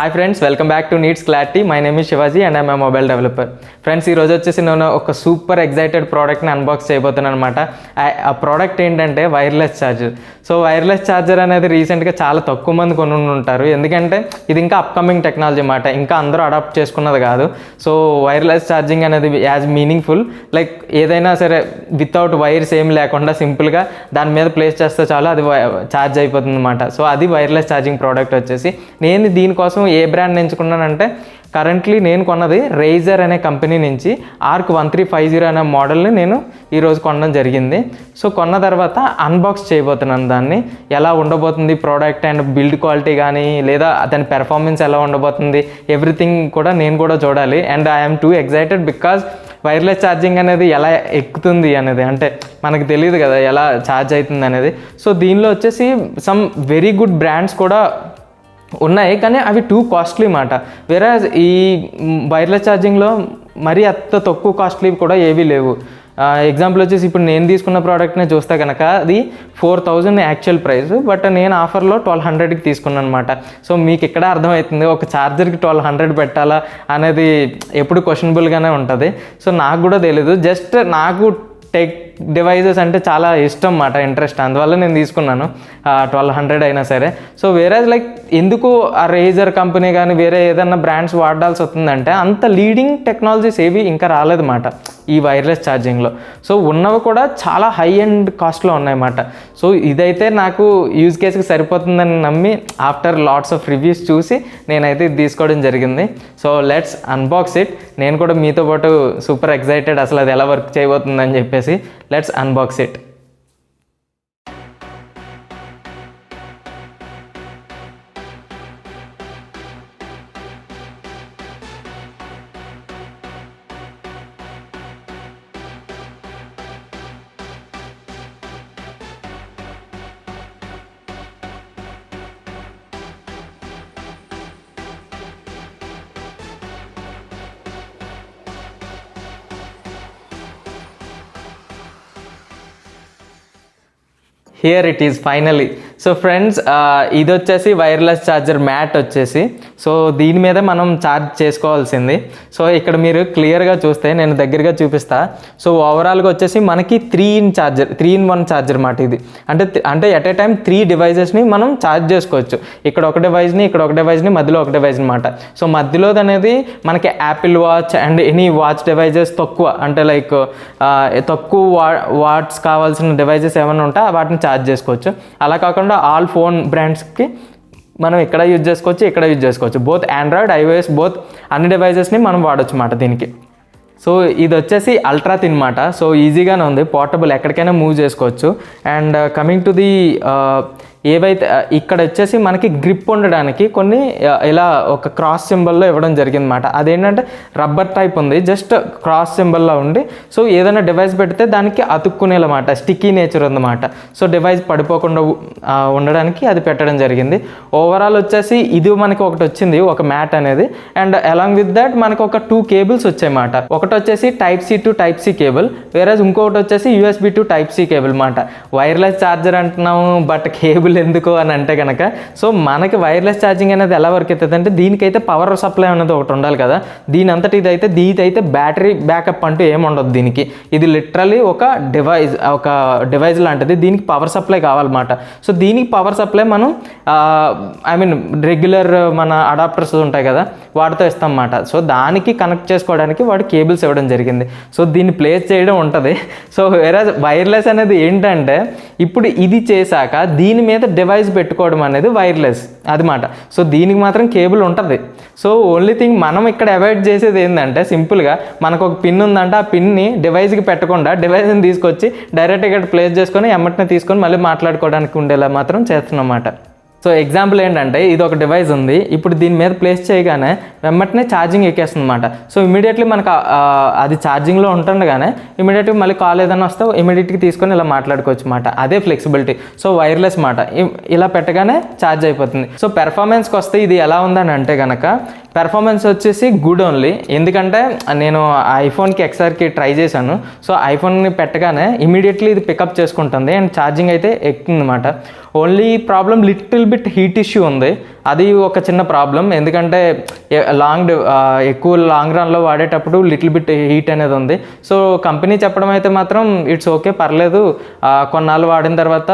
Hi friends, welcome back to NeedsClarity. My name is Shivaji and I'm a mobile developer. Friends, ఈరోజు వచ్చేసి నేను ఒక super excited ప్రోడక్ట్ని unbox చేయబోతున్నాను అనమాట. ఆ ప్రోడక్ట్ ఏంటంటే wireless charger. So wireless charger అనేది రీసెంట్గా చాలా తక్కువ మంది కొని ఉంటారు, ఎందుకంటే ఇది ఇంకా అప్కమింగ్ టెక్నాలజీ అన్నమాట, ఇంకా అందరూ అడాప్ట్ చేసుకున్నది కాదు. సో వైర్లెస్ ఛార్జింగ్ అనేది యాజ్ మీనింగ్ఫుల్, లైక్ ఏదైనా సరే వితౌట్ వైర్స్ ఏం లేకుండా సింపుల్గా దాని మీద ప్లేస్ చేస్తే చాలు అది ఛార్జ్ అయిపోతుంది అనమాట. సో అది వైర్లెస్ ఛార్జింగ్ ప్రోడక్ట్ వచ్చేసి. నేను దీనికోసం ఏ బ్రాండ్ ఎంచుకున్నానంటే, కరెంట్లీ నేను కొన్నది RAEGR అనే కంపెనీ నుంచి ARC 1350 అనే మోడల్ని నేను ఈరోజు కొనడం జరిగింది. సో కొన్న తర్వాత అన్బాక్స్ చేయబోతున్నాను దాన్ని. ఎలా ఉండబోతుంది ప్రోడక్ట్ అండ్ బిల్డ్ క్వాలిటీ కానీ, లేదా దాని పెర్ఫార్మెన్స్ ఎలా ఉండబోతుంది, ఎవ్రీథింగ్ కూడా నేను కూడా చూడాలి. And I'm two excited because wireless charging అనేది ఎలా ఎక్కుతుంది అనేది, అంటే మనకు తెలియదు కదా ఎలా ఛార్జ్ అవుతుంది అనేది. సో దీనిలో వచ్చేసి సమ్ వెరీ గుడ్ బ్రాండ్స్ కూడా ఉన్నాయి, కానీ అవి టూ కాస్ట్లీ మాట. వేరే ఈ వైర్లెస్ ఛార్జింగ్లో మరీ అంత తక్కువ కాస్ట్లీ కూడా ఏవీ లేవు. ఎగ్జాంపుల్ వచ్చేసి ఇప్పుడు నేను తీసుకున్న ప్రోడక్ట్ని చూస్తే కనుక అది 4000 యాక్చువల్ ప్రైస్, బట్ నేను ఆఫర్లో 1200కి తీసుకున్నాను అనమాట. సో మీకు ఇక్కడ అర్థమవుతుంది ఒక ఛార్జర్కి 1200 పెట్టాలా అనేది ఎప్పుడు క్వశ్చనబుల్గానే ఉంటుంది. సో నాకు కూడా తెలీదు, జస్ట్ నాకు టెక్ డివైజెస్ అంటే చాలా ఇష్టం అన్నమాట, ఇంట్రెస్ట్, అందువల్ల నేను తీసుకున్నాను 1200 అయినా సరే. సో వేరే లైక్ ఎందుకు ఆ RAEGR కంపెనీ కానీ వేరే ఏదైనా బ్రాండ్స్ వాడాల్సి వస్తుందంటే, అంత లీడింగ్ టెక్నాలజీస్ ఏవి ఇంకా రాలేదన్నమాట ఈ వైర్లెస్ ఛార్జింగ్లో. సో ఉన్నవి కూడా చాలా హై ఎండ్ కాస్ట్లో ఉన్నాయన్నమాట. సో ఇదైతే నాకు యూజ్ కేసుకి సరిపోతుందని నమ్మి ఆఫ్టర్ లాట్స్ ఆఫ్ రివ్యూస్ చూసి నేనైతే ఇది తీసుకోవడం జరిగింది. So let's unbox it. నేను కూడా మీతో పాటు సూపర్ ఎక్సైటెడ్ అసలు అది ఎలా వర్క్ చేయబోతుందని చెప్పేసి. Let's unbox it. Here it is finally. So friends, ఇది వచ్చేసి వైర్లెస్ ఛార్జర్ మ్యాట్ వచ్చేసి. సో దీని మీద మనం ఛార్జ్ చేసుకోవాల్సింది. సో ఇక్కడ మీరు క్లియర్గా చూస్తే నేను దగ్గరగా చూపిస్తా. సో ఓవరాల్గా వచ్చేసి మనకి 3-in-1 ఛార్జర్ మాట ఇది. అంటే ఎట్ ఏ టైం 3 డివైజెస్ని మనం ఛార్జ్ చేసుకోవచ్చు. ఇక్కడ ఒక డివైజ్ని, ఇక్కడ ఒక డివైజ్ని, మధ్యలో ఒక డివైజ్ అనమాట. సో మధ్యలోది అనేది మనకి Apple watch and any watch devices తక్కువ, అంటే లైక్ తక్కువ వాట్స్ కావాల్సిన డివైజెస్ ఏమైనా ఉంటే వాటిని ఛార్జ్ చేసుకోవచ్చు. అలా కాకుండా ఆల్ ఫోన్ బ్రాండ్స్కి మనం ఇక్కడ యూజ్ చేసుకోవచ్చు, ఇక్కడ యూజ్ చేసుకోవచ్చు. బోత్ ఆండ్రాయిడ్, iOS బోత్ అన్ని డివైజెస్ని మనం వాడచ్చు అన్నమాట దీనికి. సో ఇది వచ్చేసి అల్ట్రా థిన్ మాట. సో ఈజీగానే ఉంది, పోర్టబుల్, ఎక్కడికైనా మూవ్ చేసుకోవచ్చు. అండ్ కమింగ్ టు ది ఏవైతే ఇక్కడ వచ్చేసి మనకి గ్రిప్ ఉండడానికి కొన్ని ఇలా ఒక క్రాస్ సింబల్లో ఇవ్వడం జరిగిందన్నమాట. అదేంటంటే రబ్బర్ టైప్ ఉంది, జస్ట్ క్రాస్ సింబల్లో ఉండి, సో ఏదైనా డివైస్ పెడితే దానికి అతుక్కునేలమాట, స్టిక్కీ నేచర్ ఉందన్నమాట. సో డివైస్ పడిపోకుండా ఉండడానికి అది పెట్టడం జరిగింది. ఓవరాల్ వచ్చేసి ఇది మనకి ఒకటి వచ్చింది, ఒక మ్యాట్ అనేది. అండ్ అలాంగ్ విత్ దట్ మనకి ఒక 2 కేబుల్స్ వచ్చాయన్నమాట. ఒకటి వచ్చేసి Type-C to Type-C కేబుల్, వేరే ఇంకొకటి వచ్చేసి USB to Type-C కేబుల్ అన్నమాట. వైర్లెస్ ఛార్జర్ అంటున్నాము, బట్ కేబుల్ ఎందుకు అని అంటే కనుక, సో మనకి వైర్లెస్ ఛార్జింగ్ అనేది ఎలా వర్క్ అవుతుంది అంటే, దీనికైతే పవర్ సప్లై అనేది ఒకటి ఉండాలి కదా. దీనంతటి దీదైతే బ్యాటరీ బ్యాకప్ అంటూ ఏముండదు దీనికి. ఇది లిటరలీ ఒక డివైజ్ లాంటిది, దీనికి పవర్ సప్లై కావాలన్నమాట. సో దీనికి పవర్ సప్లై మనం రెగ్యులర్ మన అడాప్టర్స్ ఉంటాయి కదా, వాటితో ఇస్తాం అన్నమాట. సో దానికి కనెక్ట్ చేసుకోవడానికి వాడు కేబుల్స్ ఇవ్వడం జరిగింది. సో దీన్ని ప్లేస్ చేయడం ఉంటుంది. సో వేరే వైర్లెస్ అనేది ఏంటంటే, ఇప్పుడు ఇది చేశాక దీని మీద డివైస్ పెట్టుకోవడం అనేది వైర్లెస్ అదిమాట. సో దీనికి మాత్రం కేబుల్ ఉంటుంది. సో ఓన్లీ థింగ్ మనం ఇక్కడ అవాయిడ్ చేసేది ఏంటంటే, సింపుల్గా మనకు ఒక పిన్ ఉందంటే ఆ పిన్ని డివైస్కి పెట్టకుండా డివైస్ని తీసుకొచ్చి డైరెక్ట్గా ఇక్కడ ప్లేస్ చేసుకొని ఎమ్మటిని తీసుకొని మళ్ళీ మాట్లాడుకోవడానికి ఉండేలా మాత్రం చేస్తున్నమాట. సో ఎగ్జాంపుల్ ఏంటంటే, ఇది ఒక డివైస్ ఉంది, ఇప్పుడు దీని మీద ప్లేస్ చేయగానే వెంటనే ఛార్జింగ్ ఎక్కేస్తుంది అనమాట. సో ఇమీడియట్లీ మనకు అది ఛార్జింగ్లో ఉంటుండగానే ఇమీడియట్గా మళ్ళీ కాల్ ఏదైనా వస్తే ఇమీడియట్గా తీసుకొని ఇలా మాట్లాడుకోవచ్చు అన్నమాట. అదే ఫ్లెక్సిబిలిటీ. సో వైర్లెస్ మాట ఇలా పెట్టగానే ఛార్జ్ అయిపోతుంది. సో పెర్ఫార్మెన్స్కి వస్తే ఇది ఎలా ఉందని అంటే కనుక, పెర్ఫార్మెన్స్ వచ్చేసి గుడ్ ఓన్లీ. ఎందుకంటే నేను ఐఫోన్కి XRకి ట్రై చేశాను. సో ఐఫోన్ని పెట్టగానే ఇమీడియట్లీ ఇది పికప్ చేసుకుంటుంది అండ్ ఛార్జింగ్ అయితే ఎక్కుతుందన్నమాట. Only problem little bit heat issue ఉంది. అది ఒక చిన్న ప్రాబ్లం. ఎందుకంటే ఎక్కువ లాంగ్ రన్లో వాడేటప్పుడు లిటిల్ బిట్ హీట్ అనేది ఉంది. సో కంపెనీ చెప్పడం అయితే మాత్రం ఇట్స్ ఓకే, పర్లేదు, కొన్నాళ్ళు వాడిన తర్వాత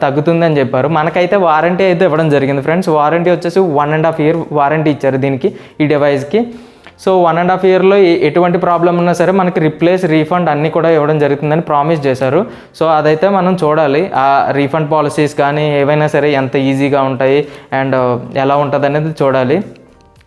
తగ్గుతుంది అని చెప్పారు. మనకైతే వారంటీ అయితే ఇవ్వడం జరిగింది ఫ్రెండ్స్. వారంటీ వచ్చేసి 1.5 year వారంటీ ఇచ్చారు దీనికి, ఈ డివైస్కి. సో 1.5 yearలో ఎటువంటి ప్రాబ్లం ఉన్నా సరే మనకి రీఫండ్ అన్నీ కూడా ఇవ్వడం జరుగుతుందని ప్రామిస్ చేశారు. సో అదైతే మనం చూడాలి. ఆ రీఫండ్ పాలసీస్ కానీ ఏవైనా సరే ఎంత ఈజీగా ఉంటాయి అండ్ ఎలా ఉంటుంది అనేది చూడాలి.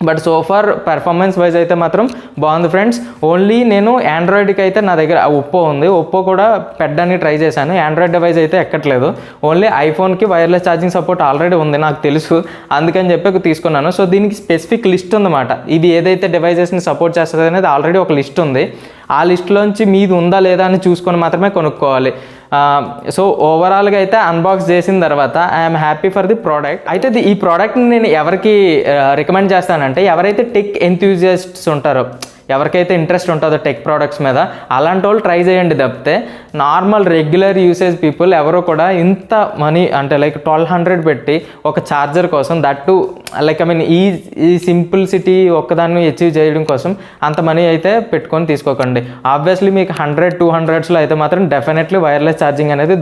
But so far performance wise అయితే మాత్రం బాగుంది ఫ్రెండ్స్. ఓన్లీ నేను ఆండ్రాయిడ్కి అయితే నా దగ్గర ఒప్పో ఉంది. ఒప్పో కూడా పెట్టడానికి ట్రై చేశాను. ఆండ్రాయిడ్ డివైస్ అయితే ఎక్కట్లేదు. ఓన్లీ ఐఫోన్కి వైర్లెస్ ఛార్జింగ్ సపోర్ట్ ఆల్రెడీ ఉంది, నాకు తెలుసు, అందుకని చెప్పి తీసుకున్నాను. సో దీనికి స్పెసిఫిక్ లిస్ట్ ఉందన్నమాట. ఇది ఏదైతే డివైజెస్ని సపోర్ట్ చేస్తుంది అనేది ఆల్రెడీ ఒక లిస్ట్ ఉంది. ఆ లిస్టులోంచి మీది ఉందా లేదా అని చూసుకొని మాత్రమే కొనుక్కోవాలి. సో ఓవరాల్గా అయితే అన్బాక్స్ చేసిన తర్వాత I'm happy for the product. అయితే ఈ ప్రోడక్ట్ని నేను ఎవరికి రికమెండ్ చేస్తానంటే, ఎవరైతే టెక్ ఎంథ్యూజియాస్ట్స్ ఉంటారో, ఎవరికైతే ఇంట్రెస్ట్ ఉంటుందో టెక్ ప్రోడక్ట్స్ మీద, అలాంటి వాళ్ళు ట్రై చేయండి. తప్పితే నార్మల్ రెగ్యులర్ యూసేజ్ పీపుల్ ఎవరో కూడా ఇంత మనీ అంటే లైక్ 1200 పెట్టి ఒక ఛార్జర్ కోసం, దట్టు లైక్ ఈ సింపుల్సిటీ ఒక్కదాన్ని అచీవ్ చేయడం కోసం అంత మనీ అయితే పెట్టుకొని తీసుకోకండి. ఆబ్వియస్లీ మీకు 100-200లో అయితే మాత్రం డెఫినెట్లీ వైర్లెస్ ఛార్జింగ్ అనేది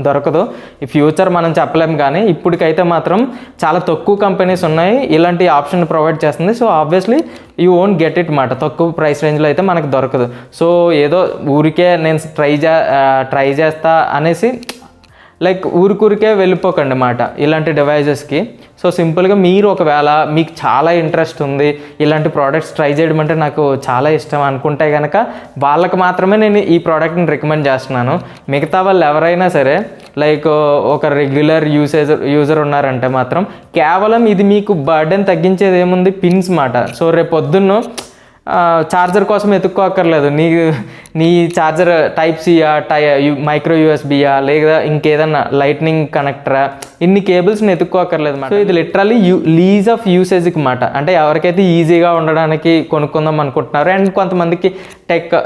దొరకదు. ఈ ఫ్యూచర్ మనం చెప్పలేము, కానీ ఇప్పటికైతే మాత్రం చాలా తక్కువ కంపెనీస్ ఉన్నాయి ఇలాంటి ఆప్షన్ ప్రొవైడ్ చేస్తుంది. So obviously you won't get it మాట, తక్కువ ప్రైస్ రేంజ్లో అయితే మనకు దొరకదు. సో ఏదో ఊరికే నేను ట్రై చేస్తా అనేసి లైక్ ఊరికే వెళ్ళిపోకండి మాట ఇలాంటి డివైజెస్కి. సో సింపుల్గా మీరు ఒకవేళ మీకు చాలా ఇంట్రెస్ట్ ఉంది, ఇలాంటి ప్రోడక్ట్స్ ట్రై చేయడం అంటే నాకు చాలా ఇష్టం అనుకుంటే కనుక వాళ్ళకి మాత్రమే నేను ఈ ప్రోడక్ట్ని రికమెండ్ చేస్తున్నాను. మిగతా వాళ్ళు ఎవరైనా సరే లైక్ ఒక రెగ్యులర్ యూజర్ ఉన్నారంటే మాత్రం కేవలం ఇది మీకు బర్డెన్ తగ్గించేది ఏముంది, పిన్స్ మాట. సో రేపు పొద్దున్న ఛార్జర్ కోసం ఎత్తుక్కోక్కర్లేదు. నీ ఛార్జర్ టైప్ సియా, మైక్రో యూఎస్బియా, లేదా ఇంకేదన్నా లైట్నింగ్ కనెక్టరా, ఇన్ని కేబుల్స్ని ఎత్తుక్కోక్కర్లేదు మాట. సో ఇది లిటరల్లీ లీజ్ ఆఫ్ యూసేజ్కి మాట. అంటే ఎవరికైతే ఈజీగా ఉండడానికి కొనుక్కుందాం అనుకుంటున్నారు అండ్ కొంతమందికి టెక్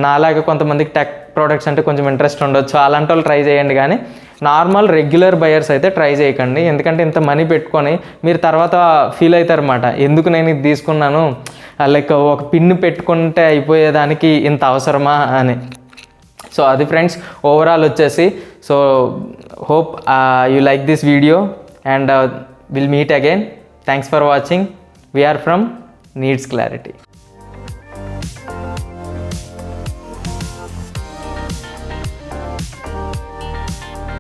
నాలాగా కొంతమందికి టెక్ ప్రోడక్ట్స్ అంటే కొంచెం ఇంట్రెస్ట్ ఉండొచ్చు, అలాంటి వాళ్ళు ట్రై చేయండి. కానీ నార్మల్ రెగ్యులర్ బయర్స్ అయితే ట్రై చేయకండి. ఎందుకంటే ఇంత మనీ పెట్టుకొని మీరు తర్వాత ఫీల్ అవుతారన్నమాట, ఎందుకు నేను ఇది తీసుకున్నాను, లైక్ ఒక పిన్ను పెట్టుకుంటే అయిపోయేదానికి ఇంత అవసరమా అని. సో అది ఫ్రెండ్స్ ఓవరాల్ వచ్చేసి. So hope you like this video and will meet again. Thanks for watching. We're from NeedsClarity.